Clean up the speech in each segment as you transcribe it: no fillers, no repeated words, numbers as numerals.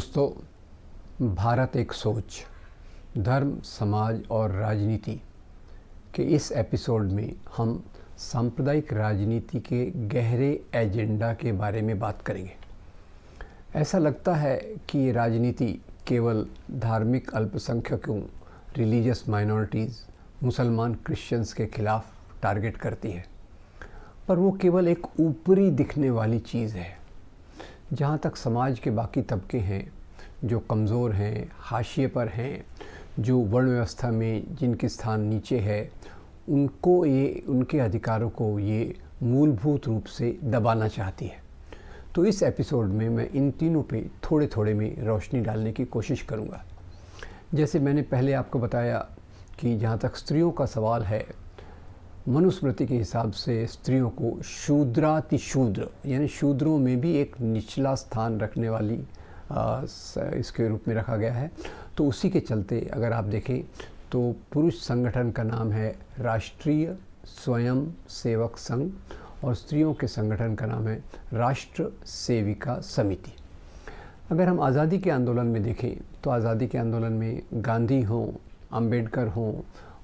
दोस्तों, भारत एक सोच, धर्म, समाज और राजनीति के इस एपिसोड में हम सांप्रदायिक राजनीति के गहरे एजेंडा के बारे में बात करेंगे। ऐसा लगता है कि ये राजनीति केवल धार्मिक अल्पसंख्यकों, रिलीजियस माइनॉरिटीज़, मुसलमान, क्रिश्चियंस के खिलाफ टारगेट करती है, पर वो केवल एक ऊपरी दिखने वाली चीज़ है। जहाँ तक समाज के बाकी तबके हैं जो कमज़ोर हैं, हाशिए पर हैं, जो वर्ण व्यवस्था में जिनकी स्थान नीचे है, उनके अधिकारों को ये मूलभूत रूप से दबाना चाहती है। तो इस एपिसोड में मैं इन तीनों पे थोड़े थोड़े में रोशनी डालने की कोशिश करूँगा। जैसे मैंने पहले आपको बताया कि जहाँ तक स्त्रियों का सवाल है, मनुस्मृति के हिसाब से स्त्रियों को शूद्रातिशूद्र यानी शूद्रों में भी एक निचला स्थान रखने वाली इसके रूप में रखा गया है। तो उसी के चलते अगर आप देखें तो पुरुष संगठन का नाम है राष्ट्रीय स्वयं सेवक संघ और स्त्रियों के संगठन का नाम है राष्ट्र सेविका समिति। अगर हम आज़ादी के आंदोलन में देखें तो आज़ादी के आंदोलन में गांधी हों, अंबेडकर हों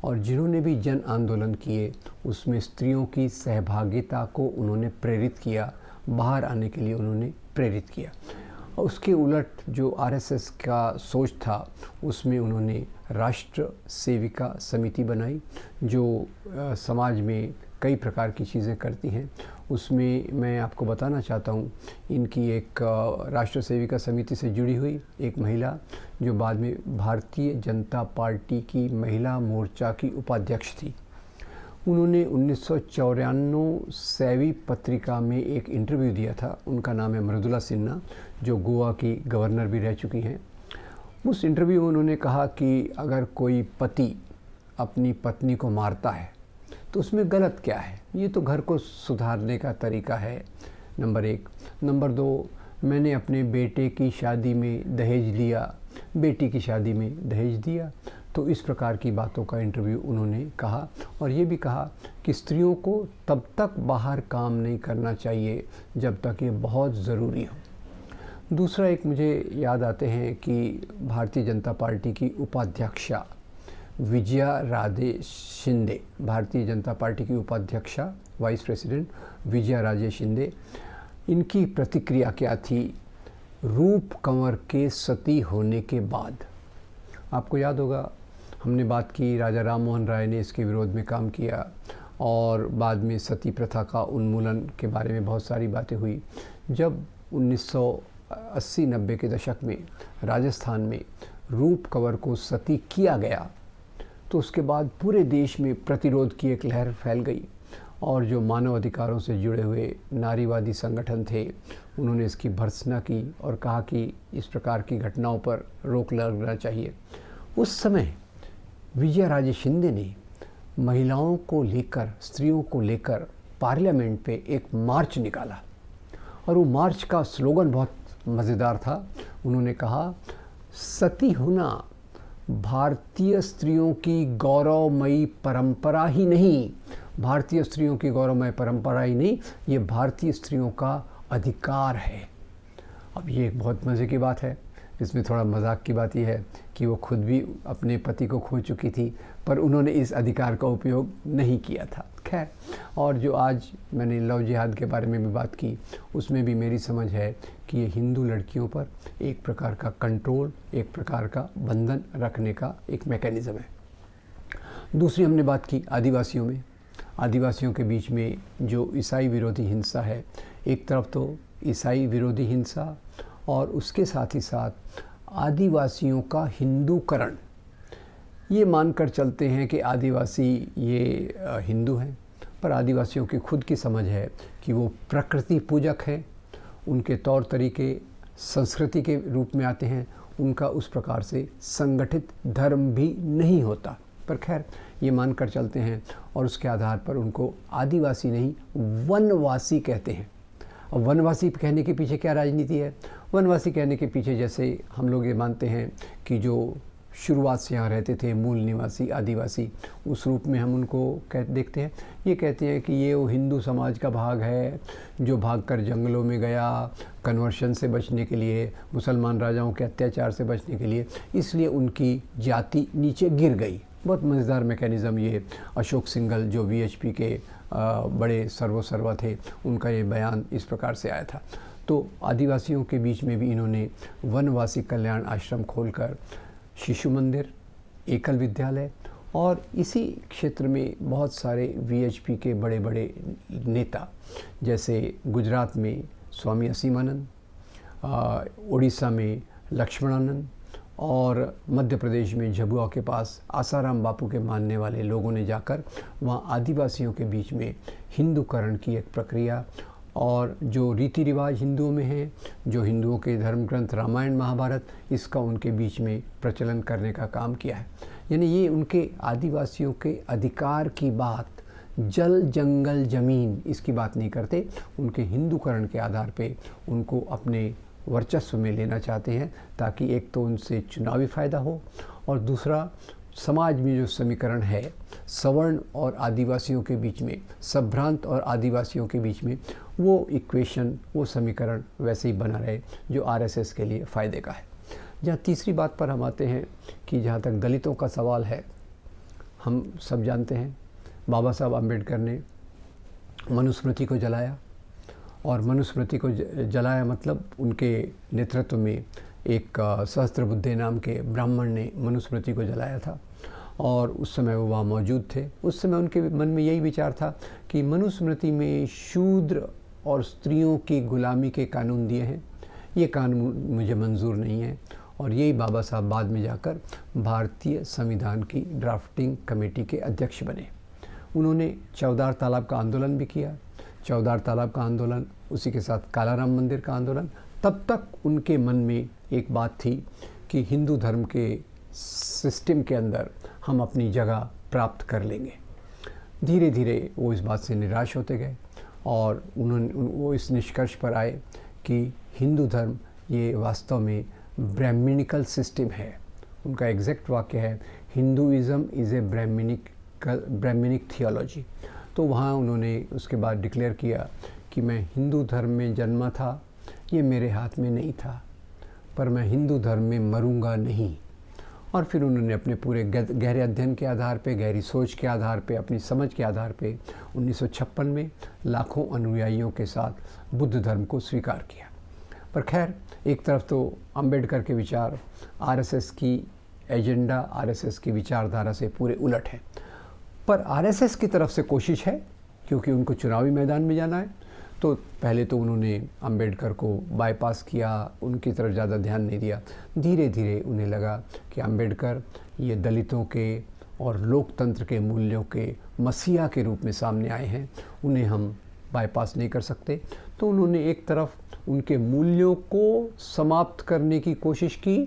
और जिन्होंने भी जन आंदोलन किए, उसमें स्त्रियों की सहभागिता को उन्होंने प्रेरित किया, बाहर आने के लिए उन्होंने प्रेरित किया। और उसके उलट जो आरएसएस का सोच था, उसमें उन्होंने राष्ट्र सेविका समिति बनाई जो समाज में कई प्रकार की चीज़ें करती हैं। उसमें मैं आपको बताना चाहता हूँ, इनकी एक राष्ट्र सेविका समिति से जुड़ी हुई एक महिला जो बाद में भारतीय जनता पार्टी की महिला मोर्चा की उपाध्यक्ष थी। उन्होंने 1994 सैवी पत्रिका में एक इंटरव्यू दिया था। उनका नाम है मृदुला सिन्हा, जो गोवा की गवर्नर भी रह चुकी हैं। उस इंटरव्यू में उन्होंने कहा कि अगर कोई पति अपनी पत्नी को मारता है तो उसमें गलत क्या है, ये तो घर को सुधारने का तरीका है, नंबर 1। नंबर 2, मैंने अपने बेटे की शादी में दहेज लिया, बेटी की शादी में दहेज दिया। तो इस प्रकार की बातों का इंटरव्यू उन्होंने कहा और ये भी कहा कि स्त्रियों को तब तक बाहर काम नहीं करना चाहिए जब तक ये बहुत ज़रूरी हो। दूसरा एक मुझे याद आते हैं कि भारतीय जनता पार्टी की उपाध्यक्षा विजया राजे शिंदे, भारतीय जनता पार्टी की उपाध्यक्षा वाइस प्रेसिडेंट विजया राजे शिंदे, इनकी प्रतिक्रिया क्या थी रूप कंवर के सती होने के बाद। आपको याद होगा, हमने बात की, राजा राम मोहन राय ने इसके विरोध में काम किया और बाद में सती प्रथा का उन्मूलन के बारे में बहुत सारी बातें हुई। जब 1980-90 के दशक में राजस्थान में रूप कंवर को सती किया गया तो उसके बाद पूरे देश में प्रतिरोध की एक लहर फैल गई और जो मानव अधिकारों से जुड़े हुए नारीवादी संगठन थे, उन्होंने इसकी भर्त्सना की और कहा कि इस प्रकार की घटनाओं पर रोक लगना चाहिए। उस समय विजया राजे शिंदे ने महिलाओं को लेकर, स्त्रियों को लेकर पार्लियामेंट पे एक मार्च निकाला और वो मार्च का स्लोगन बहुत मज़ेदार था। उन्होंने कहा, सती होना भारतीय स्त्रियों की गौरवमयी परंपरा ही नहीं, भारतीय स्त्रियों की गौरवमय परंपरा ही नहीं, ये भारतीय स्त्रियों का अधिकार है। अब ये एक बहुत मज़े की बात है। इसमें थोड़ा मजाक की बात यह है कि वो खुद भी अपने पति को खो चुकी थी, पर उन्होंने इस अधिकार का उपयोग नहीं किया था। खैर, और जो आज मैंने लव जिहाद के बारे में भी बात की, उसमें भी मेरी समझ है कि ये हिंदू लड़कियों पर एक प्रकार का कंट्रोल, एक प्रकार का बंधन रखने का एक मैकेनिज़्म है। दूसरी हमने बात की आदिवासियों में। आदिवासियों के बीच में जो ईसाई विरोधी हिंसा है, एक तरफ तो ईसाई विरोधी हिंसा और उसके साथ ही साथ आदिवासियों का हिंदूकरण। ये मानकर चलते हैं कि आदिवासी ये हिंदू हैं, पर आदिवासियों की खुद की समझ है कि वो प्रकृति पूजक हैं, उनके तौर तरीके संस्कृति के रूप में आते हैं, उनका उस प्रकार से संगठित धर्म भी नहीं होता। पर खैर, ये मानकर चलते हैं और उसके आधार पर उनको आदिवासी नहीं वनवासी कहते हैं। और वनवासी कहने के पीछे क्या राजनीति है? वनवासी कहने के पीछे जैसे हम लोग ये मानते हैं कि जो शुरुआत से यहाँ रहते थे, मूल निवासी आदिवासी, उस रूप में हम उनको देखते हैं। ये कहते हैं कि ये वो हिंदू समाज का भाग है जो भागकर जंगलों में गया कन्वर्शन से बचने के लिए, मुसलमान राजाओं के अत्याचार से बचने के लिए, इसलिए उनकी जाति नीचे गिर गई। बहुत मज़ेदार मैकेनिज़्म ये। अशोक सिंघल जो वीएचपी के बड़े सर्वा थे, उनका ये बयान इस प्रकार से आया था। तो आदिवासियों के बीच में भी इन्होंने वनवासी कल्याण आश्रम खोलकर शिशु मंदिर, एकल विद्यालय, और इसी क्षेत्र में बहुत सारे वीएचपी के बड़े बड़े नेता, जैसे गुजरात में स्वामी असीमानंद, उड़ीसा में लक्ष्मणानंद, और मध्य प्रदेश में झबुआ के पास आसाराम बापू के मानने वाले लोगों ने जाकर वहाँ आदिवासियों के बीच में हिंदूकरण की एक प्रक्रिया, और जो रीति रिवाज हिंदुओं में है, जो हिंदुओं के धर्म ग्रंथ रामायण महाभारत, इसका उनके बीच में प्रचलन करने का काम किया है। यानी ये उनके आदिवासियों के अधिकार की बात, जल जंगल ज़मीन, इसकी बात नहीं करते, उनके हिंदूकरण के आधार पे उनको अपने वर्चस्व में लेना चाहते हैं, ताकि एक तो उनसे चुनावी फ़ायदा हो, और दूसरा समाज में जो समीकरण है सवर्ण और आदिवासियों के बीच में, संभ्रांत और आदिवासियों के बीच में, वो इक्वेशन, वो समीकरण वैसे ही बना रहे जो आरएसएस के लिए फ़ायदे का है। जहाँ तीसरी बात पर हम आते हैं कि जहाँ तक दलितों का सवाल है, हम सब जानते हैं बाबा साहब अम्बेडकर ने मनुस्मृति को जलाया, और मनुस्मृति को जलाया मतलब उनके नेतृत्व में एक सहस्त्रबुद्धे नाम के ब्राह्मण ने मनुस्मृति को जलाया था, और उस समय वो वहाँ मौजूद थे। उस समय उनके मन में यही विचार था कि मनुस्मृति में शूद्र और स्त्रियों की गुलामी के कानून दिए हैं, ये कानून मुझे मंजूर नहीं है। और यही बाबा साहब बाद में जाकर भारतीय संविधान की ड्राफ्टिंग कमेटी के अध्यक्ष बने। उन्होंने चौदार तालाब का आंदोलन भी किया, चौदार तालाब का आंदोलन, उसी के साथ कालाराम मंदिर का आंदोलन। तब तक उनके मन में एक बात थी कि हिंदू धर्म के सिस्टम के अंदर हम अपनी जगह प्राप्त कर लेंगे। धीरे धीरे वो इस बात से निराश होते गए, और वो इस निष्कर्ष पर आए कि हिंदू धर्म ये वास्तव में ब्राह्मणिकल सिस्टम है। उनका एग्जैक्ट वाक्य है, Hinduism is a Brahmanic theology. तो वहाँ उन्होंने उसके बाद डिक्लेयर किया कि मैं हिंदू धर्म में जन्मा था, ये मेरे हाथ में नहीं था, पर मैं हिंदू धर्म में मरूंगा नहीं। और फिर उन्होंने अपने पूरे गहरे अध्ययन के आधार पे, गहरी सोच के आधार पे, अपनी समझ के आधार पे 1956 में लाखों अनुयायियों के साथ बुद्ध धर्म को स्वीकार किया। पर खैर, एक तरफ तो अंबेडकर के विचार आरएसएस की एजेंडा, आरएसएस की विचारधारा से पूरे उलट है, पर आरएसएस की तरफ से कोशिश है, क्योंकि उनको चुनावी मैदान में जाना है। तो पहले तो उन्होंने अंबेडकर को बाईपास किया, उनकी तरफ ज़्यादा ध्यान नहीं दिया। धीरे धीरे उन्हें लगा कि अंबेडकर ये दलितों के और लोकतंत्र के मूल्यों के मसीहा के रूप में सामने आए हैं, उन्हें हम बाईपास नहीं कर सकते। तो उन्होंने एक तरफ उनके मूल्यों को समाप्त करने की कोशिश की,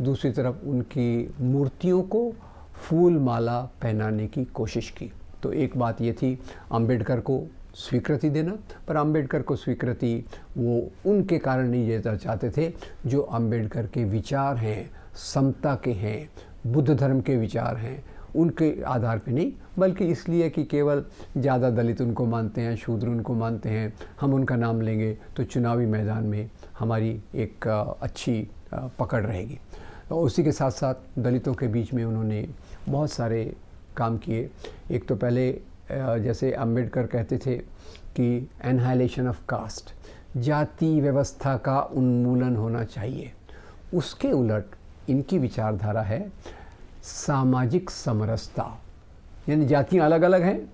दूसरी तरफ उनकी मूर्तियों को फूल माला पहनाने की कोशिश की। तो एक बात ये थी अंबेडकर को स्वीकृति देना, पर अंबेडकर को स्वीकृति वो उनके कारण नहीं देना चाहते थे जो अंबेडकर के विचार हैं, समता के हैं, बुद्ध धर्म के विचार हैं, उनके आधार पे नहीं, बल्कि इसलिए कि केवल ज़्यादा दलित उनको मानते हैं, शूद्र उनको मानते हैं, हम उनका नाम लेंगे तो चुनावी मैदान में हमारी एक अच्छी पकड़ रहेगी। और उसी के साथ साथ दलितों के बीच में उन्होंने बहुत सारे काम किए। एक तो पहले जैसे अंबेडकर कहते थे कि एनहाइलेशन ऑफ कास्ट, जाति व्यवस्था का उन्मूलन होना चाहिए। उसके उलट इनकी विचारधारा है सामाजिक समरसता, यानी जातियाँ अलग अलग हैं,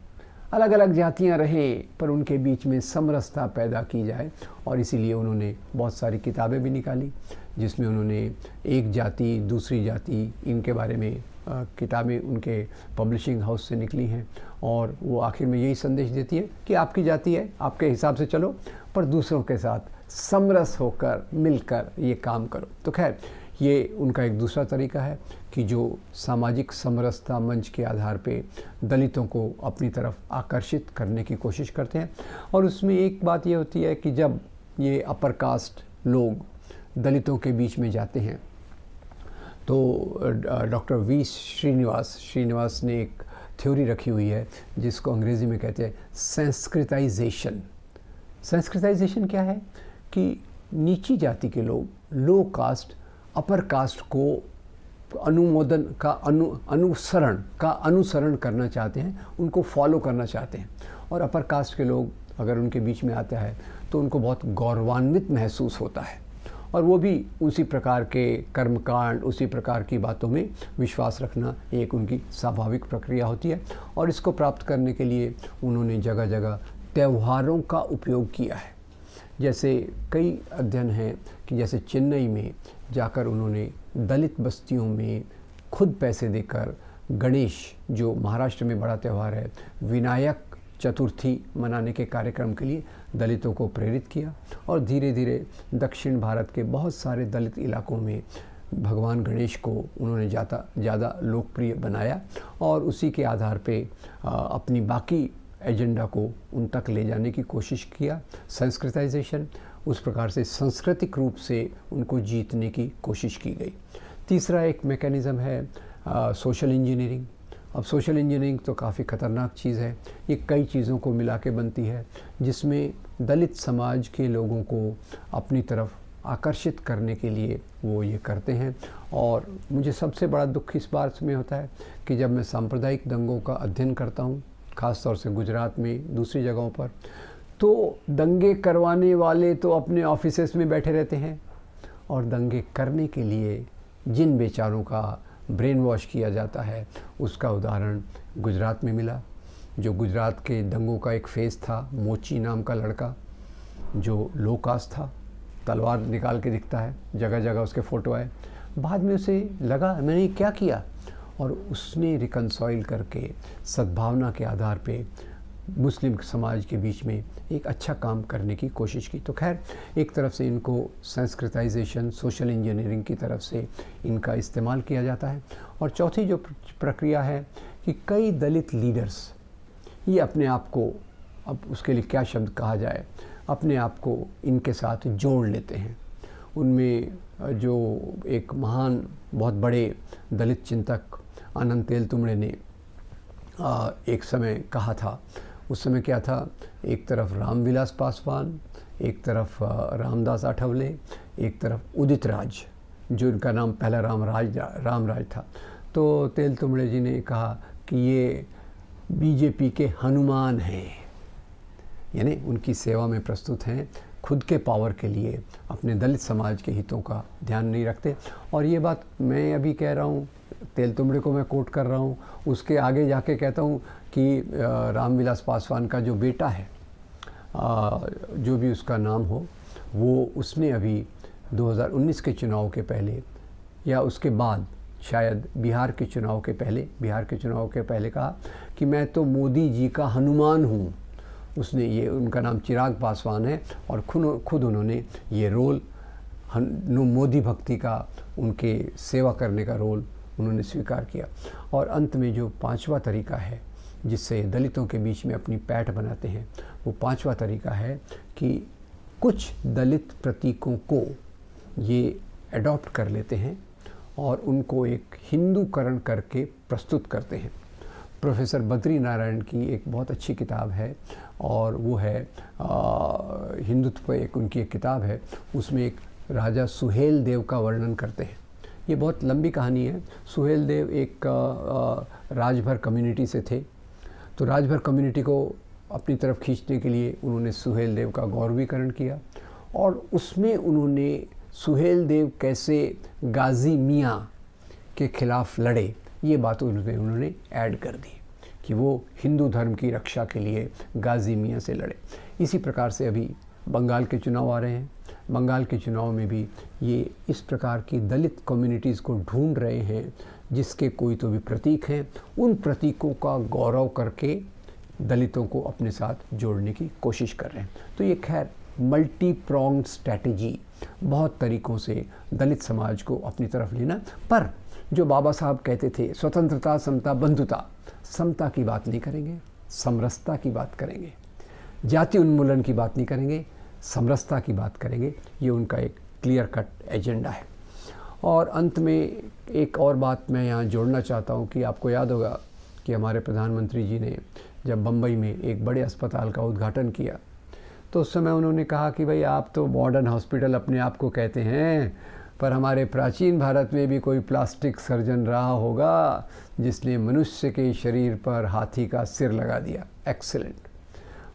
अलग अलग जातियाँ रहें, पर उनके बीच में समरसता पैदा की जाए। और इसीलिए उन्होंने बहुत सारी किताबें भी निकाली, जिसमें उन्होंने एक जाति दूसरी जाति इनके बारे में किताबें उनके पब्लिशिंग हाउस से निकली हैं, और वो आखिर में यही संदेश देती है कि आपकी जाति है, आपके हिसाब से चलो, पर दूसरों के साथ समरस होकर मिलकर ये काम करो। तो खैर, ये उनका एक दूसरा तरीका है कि जो सामाजिक समरसता मंच के आधार पे दलितों को अपनी तरफ आकर्षित करने की कोशिश करते हैं। और उसमें एक बात ये होती है कि जब ये अपर कास्ट लोग दलितों के बीच में जाते हैं तो डॉक्टर वी श्रीनिवास ने एक थ्योरी रखी हुई है जिसको अंग्रेज़ी में कहते हैं संस्कृताइजेशन। संस्कृताइजेशन क्या है कि नीची जाति के लोग, लो कास्ट अपर कास्ट को अनुमोदन का अनुसरण करना चाहते हैं, उनको फॉलो करना चाहते हैं। और अपर कास्ट के लोग अगर उनके बीच में आता है तो उनको बहुत गौरवान्वित महसूस होता है, और वो भी उसी प्रकार के कर्मकांड, उसी प्रकार की बातों में विश्वास रखना एक उनकी स्वाभाविक प्रक्रिया होती है। और इसको प्राप्त करने के लिए उन्होंने जगह जगह त्योहारों का उपयोग किया है। जैसे कई अध्ययन हैं कि जैसे चेन्नई में जाकर उन्होंने दलित बस्तियों में खुद पैसे देकर गणेश, जो महाराष्ट्र में बड़ा त्यौहार है, विनायक चतुर्थी मनाने के कार्यक्रम के लिए दलितों को प्रेरित किया। और धीरे धीरे दक्षिण भारत के बहुत सारे दलित इलाकों में भगवान गणेश को उन्होंने ज़्यादा लोकप्रिय बनाया, और उसी के आधार पे अपनी बाकी एजेंडा को उन तक ले जाने की कोशिश किया। संस्कृताइजेशन, उस प्रकार से सांस्कृतिक रूप से उनको जीतने की कोशिश की गई। तीसरा एक मैकेनिज़्म है सोशल इंजीनियरिंग। अब सोशल इंजीनियरिंग तो काफ़ी ख़तरनाक चीज़ है। ये कई चीज़ों को मिला के बनती है, जिसमें दलित समाज के लोगों को अपनी तरफ आकर्षित करने के लिए वो ये करते हैं। और मुझे सबसे बड़ा दुख इस बात में होता है कि जब मैं सांप्रदायिक दंगों का अध्ययन करता हूँ, ख़ास तौर से गुजरात में, दूसरी जगहों पर, तो दंगे करवाने वाले तो अपने ऑफिसेस में बैठे रहते हैं, और दंगे करने के लिए जिन बेचारों का ब्रेन वॉश किया जाता है, उसका उदाहरण गुजरात में मिला। जो गुजरात के दंगों का एक फेज़ था, मोची नाम का लड़का जो लो कास्ट था, तलवार निकाल के दिखता है, जगह जगह उसके फ़ोटो आए। बाद में उसे लगा मैंने क्या किया, और उसने रिकन्साइल करके सद्भावना के आधार पे मुस्लिम समाज के बीच में एक अच्छा काम करने की कोशिश की। तो खैर, एक तरफ से इनको संस्कृताइजेशन, सोशल इंजीनियरिंग की तरफ से इनका इस्तेमाल किया जाता है। और चौथी जो प्रक्रिया है कि कई दलित लीडर्स ये अपने आप को, अब उसके लिए क्या शब्द कहा जाए, अपने आप को इनके साथ जोड़ लेते हैं। उनमें जो एक महान, बहुत बड़े दलित चिंतक आनंद तेलतुंबड़े ने एक समय कहा था, उस समय क्या था, एक तरफ रामविलास पासवान, एक तरफ रामदास आठवले, एक तरफ उदित राज, जो इनका नाम पहला रामराज था। तो तेलतुंबड़े जी ने कहा कि ये बीजेपी के हनुमान हैं, यानी उनकी सेवा में प्रस्तुत हैं, खुद के पावर के लिए अपने दलित समाज के हितों का ध्यान नहीं रखते। और ये बात मैं अभी कह रहा हूँ, तेलतुंबड़े को मैं कोट कर रहा हूँ, उसके आगे जाके कहता हूँ कि रामविलास पासवान का जो बेटा है, जो भी उसका नाम हो, वो उसने अभी 2019 के चुनाव के पहले या उसके बाद, शायद बिहार के चुनाव के पहले कहा कि मैं तो मोदी जी का हनुमान हूँ। उसने ये, उनका नाम चिराग पासवान है, और खुद उन्होंने ये रोल, मोदी भक्ति का, उनके सेवा करने का रोल उन्होंने स्वीकार किया। और अंत में जो पांचवा तरीका है जिससे दलितों के बीच में अपनी पैठ बनाते हैं, वो पांचवा तरीका है कि कुछ दलित प्रतीकों को ये अडॉप्ट कर लेते हैं और उनको एक हिंदूकरण करके प्रस्तुत करते हैं। प्रोफेसर बद्री नारायण की एक बहुत अच्छी किताब है, और वो है हिंदुत्व पे एक उनकी एक किताब है, उसमें एक राजा सुहेल देव का वर्णन करते हैं। ये बहुत लंबी कहानी है। सुहेल देव एक राजभर कम्युनिटी से थे, तो राजभर कम्युनिटी को अपनी तरफ खींचने के लिए उन्होंने सुहेल देव का गौरवीकरण किया, और उसमें उन्होंने सुहेल देव कैसे गाजी मियाँ के खिलाफ लड़े, ये बात उन्होंने ऐड कर दी कि वो हिंदू धर्म की रक्षा के लिए गाजी मियाँ से लड़े। इसी प्रकार से अभी बंगाल के चुनाव आ रहे हैं, बंगाल के चुनाव में भी ये इस प्रकार की दलित कम्युनिटीज़ को ढूंढ रहे हैं जिसके कोई तो भी प्रतीक हैं, उन प्रतीकों का गौरव करके दलितों को अपने साथ जोड़ने की कोशिश कर रहे हैं। तो ये खैर मल्टी प्रॉन्ग्ड स्ट्रैटेजी, बहुत तरीक़ों से दलित समाज को अपनी तरफ लेना। पर जो बाबा साहब कहते थे स्वतंत्रता, समता, बंधुता, समता की बात नहीं करेंगे, समरसता की बात करेंगे, जाति उन्मूलन की बात नहीं करेंगे, समरसता की बात करेंगे। ये उनका एक क्लियर कट एजेंडा है। और अंत में एक और बात मैं यहाँ जोड़ना चाहता हूँ कि आपको याद होगा कि हमारे प्रधानमंत्री जी ने जब बम्बई में एक बड़े अस्पताल का उद्घाटन किया तो उस समय उन्होंने कहा कि भाई आप तो मॉडर्न हॉस्पिटल अपने आप को कहते हैं, पर हमारे प्राचीन भारत में भी कोई प्लास्टिक सर्जन रहा होगा जिसने मनुष्य के शरीर पर हाथी का सिर लगा दिया। एक्सीलेंट।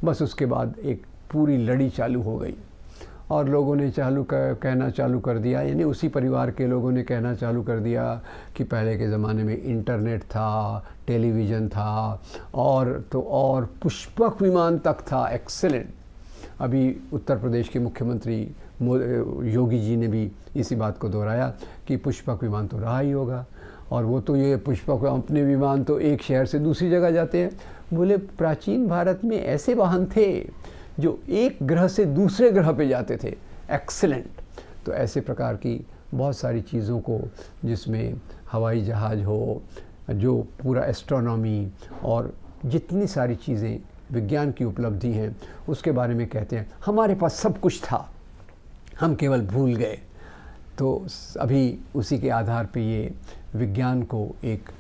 बस उसके बाद एक पूरी लड़ी चालू हो गई और लोगों ने कहना चालू कर दिया, यानी उसी परिवार के लोगों ने कहना चालू कर दिया कि पहले के ज़माने में इंटरनेट था, टेलीविज़न था और पुष्पक विमान तक था। एक्सीलेंट। अभी उत्तर प्रदेश के मुख्यमंत्री योगी जी ने भी इसी बात को दोहराया कि पुष्पक विमान तो रहा ही होगा, और वो तो ये पुष्पक अपने विमान तो एक शहर से दूसरी जगह जाते हैं। बोले प्राचीन भारत में ऐसे वाहन थे जो एक ग्रह से दूसरे ग्रह पे जाते थे। एक्सीलेंट। तो ऐसे प्रकार की बहुत सारी चीज़ों को, जिसमें हवाई जहाज़ हो, जो पूरा एस्ट्रोनॉमी और जितनी सारी चीज़ें विज्ञान की उपलब्धि हैं उसके बारे में कहते हैं हमारे पास सब कुछ था, हम केवल भूल गए। तो अभी उसी के आधार पे ये विज्ञान को एक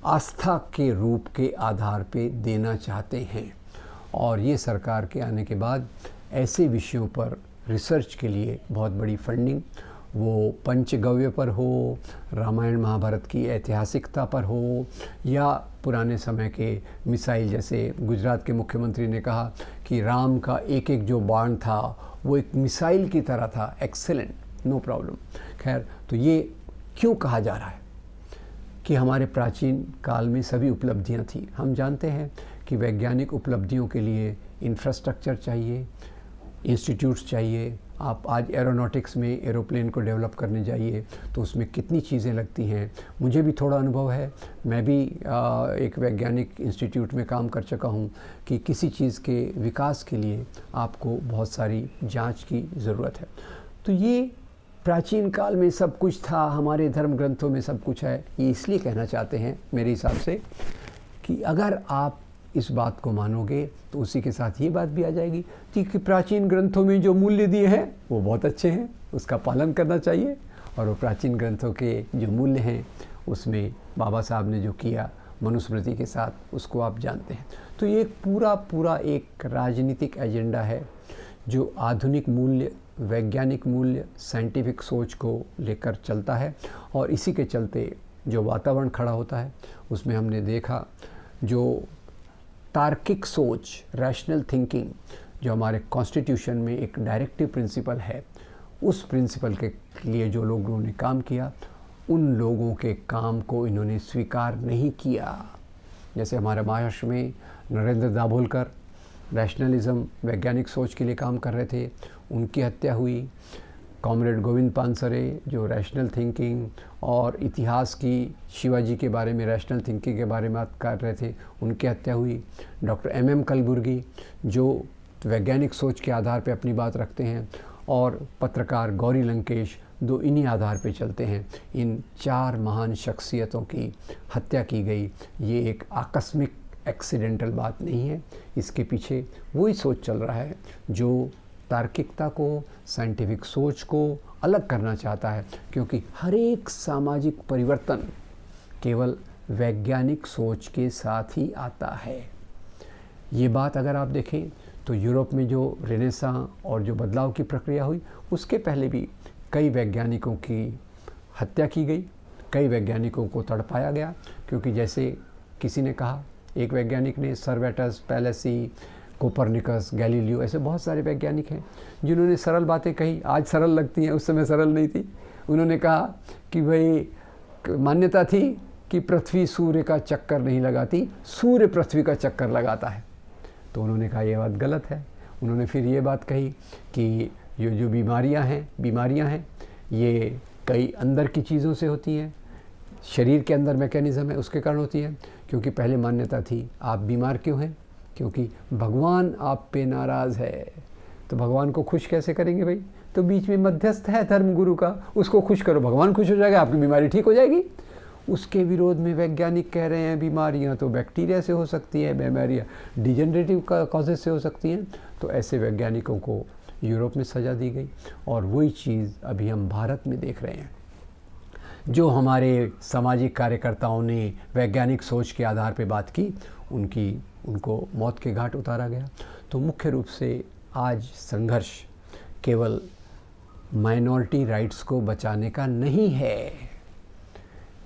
आस्था के रूप के आधार पे देना चाहते हैं, और ये सरकार के आने के बाद ऐसे विषयों पर रिसर्च के लिए बहुत बड़ी फंडिंग, वो पंचगव्य पर हो, रामायण महाभारत की ऐतिहासिकता पर हो, या पुराने समय के मिसाइल, जैसे गुजरात के मुख्यमंत्री ने कहा कि राम का एक एक जो बाण था वो एक मिसाइल की तरह था। Excellent, no problem. खैर, तो ये क्यों कहा जा रहा है कि हमारे प्राचीन काल में सभी उपलब्धियां थी? हम जानते हैं कि वैज्ञानिक उपलब्धियों के लिए इंफ्रास्ट्रक्चर चाहिए, इंस्टीट्यूट्स चाहिए। आप आज एरोनॉटिक्स में एरोप्लेन को डेवलप करने जाइए तो उसमें कितनी चीज़ें लगती हैं। मुझे भी थोड़ा अनुभव है, मैं भी एक वैज्ञानिक इंस्टीट्यूट में काम कर चुका हूँ कि किसी चीज़ के विकास के लिए आपको बहुत सारी जांच की ज़रूरत है। तो ये प्राचीन काल में सब कुछ था, हमारे धर्म ग्रंथों में सब कुछ है, ये इसलिए कहना चाहते हैं मेरे हिसाब से कि अगर आप इस बात को मानोगे तो उसी के साथ ये बात भी आ जाएगी कि प्राचीन ग्रंथों में जो मूल्य दिए हैं वो बहुत अच्छे हैं, उसका पालन करना चाहिए, और वो प्राचीन ग्रंथों के जो मूल्य हैं उसमें बाबा साहब ने जो किया मनुस्मृति के साथ, उसको आप जानते हैं। तो ये पूरा एक राजनीतिक एजेंडा है जो आधुनिक मूल्य, वैज्ञानिक मूल्य, साइंटिफिक सोच को लेकर चलता है, और इसी के चलते जो वातावरण खड़ा होता है उसमें हमने देखा जो तार्किक सोच, रैशनल थिंकिंग, जो हमारे कॉन्स्टिट्यूशन में एक डायरेक्टिव प्रिंसिपल है, उस प्रिंसिपल के लिए जो लोगों ने काम किया, उन लोगों के काम को इन्होंने स्वीकार नहीं किया। जैसे हमारे महाराष्ट्र में नरेंद्र दाभोलकर रैशनलिज्म, वैज्ञानिक सोच के लिए काम कर रहे थे, उनकी हत्या हुई। कॉमरेड गोविंद पानसरे जो रैशनल थिंकिंग और इतिहास की, शिवाजी के बारे में रैशनल थिंकिंग के बारे में बात कर रहे थे, उनकी हत्या हुई। डॉक्टर एम कलबुर्गी जो वैज्ञानिक सोच के आधार पर अपनी बात रखते हैं, और पत्रकार गौरी लंकेश, दो इन्हीं आधार पे चलते हैं। इन चार महान शख्सियतों की हत्या की गई। ये एक आकस्मिक एक्सीडेंटल बात नहीं है, इसके पीछे वही सोच चल रहा है जो तार्किकता को, साइंटिफिक सोच को अलग करना चाहता है, क्योंकि हर एक सामाजिक परिवर्तन केवल वैज्ञानिक सोच के साथ ही आता है। ये बात अगर आप देखें तो यूरोप में जो रेनेसां और जो बदलाव की प्रक्रिया हुई, उसके पहले भी कई वैज्ञानिकों की हत्या की गई, कई वैज्ञानिकों को तड़पाया गया, क्योंकि जैसे किसी ने कहा, एक वैज्ञानिक ने, सर्वेटस, पैलेसी, कोपरनिकस, गैलीलियो, ऐसे बहुत सारे वैज्ञानिक हैं जिन्होंने सरल बातें कही, आज सरल लगती हैं, उस समय सरल नहीं थी। उन्होंने कहा कि भाई मान्यता थी कि पृथ्वी सूर्य का चक्कर नहीं लगाती, सूर्य पृथ्वी का चक्कर लगाता है। तो उन्होंने कहा ये बात गलत है। उन्होंने फिर ये बात कही कि ये जो बीमारियां हैं ये कई अंदर की चीज़ों से होती हैं, शरीर के अंदर मैकेनिज़्म है उसके कारण होती है। क्योंकि पहले मान्यता थी आप बीमार क्यों हैं, क्योंकि भगवान आप पे नाराज़ है। तो भगवान को खुश कैसे करेंगे भाई? तो बीच में मध्यस्थ है धर्मगुरु का, उसको खुश करो, भगवान खुश हो जाएगा, आपकी बीमारी ठीक हो जाएगी। उसके विरोध में वैज्ञानिक कह रहे हैं बीमारियां तो बैक्टीरिया से हो सकती हैं, बीमारियां डिजेनरेटिव कॉजेज से हो सकती हैं। तो ऐसे वैज्ञानिकों को यूरोप में सज़ा दी गई, और वही चीज़ अभी हम भारत में देख रहे हैं। जो हमारे सामाजिक कार्यकर्ताओं ने वैज्ञानिक सोच के आधार पर बात की, उनको मौत के घाट उतारा गया। तो मुख्य रूप से आज संघर्ष केवल माइनॉरिटी राइट्स को बचाने का नहीं है,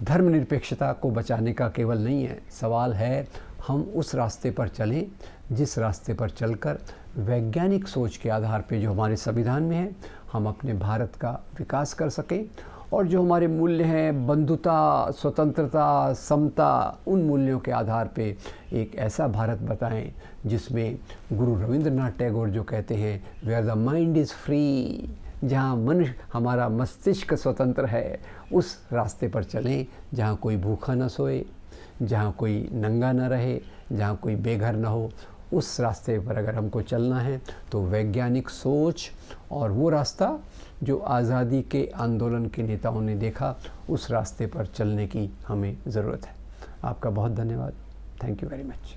धर्मनिरपेक्षता को बचाने का केवल नहीं है। सवाल है हम उस रास्ते पर चलें जिस रास्ते पर चलकर वैज्ञानिक सोच के आधार पे जो हमारे संविधान में है, हम अपने भारत का विकास कर सकें, और जो हमारे मूल्य हैं बंधुता, स्वतंत्रता, समता, उन मूल्यों के आधार पे एक ऐसा भारत बताएं जिसमें गुरु रविंद्रनाथ टैगोर जो कहते हैं where the mind is free, जहाँ मन, हमारा मस्तिष्क स्वतंत्र है, उस रास्ते पर चलें जहाँ कोई भूखा न सोए, जहाँ कोई नंगा न रहे, जहाँ कोई बेघर न हो। उस रास्ते पर अगर हमको चलना है तो वैज्ञानिक सोच और वो रास्ता जो आज़ादी के आंदोलन के नेताओं ने देखा, उस रास्ते पर चलने की हमें ज़रूरत है। आपका बहुत धन्यवाद। Thank you very much.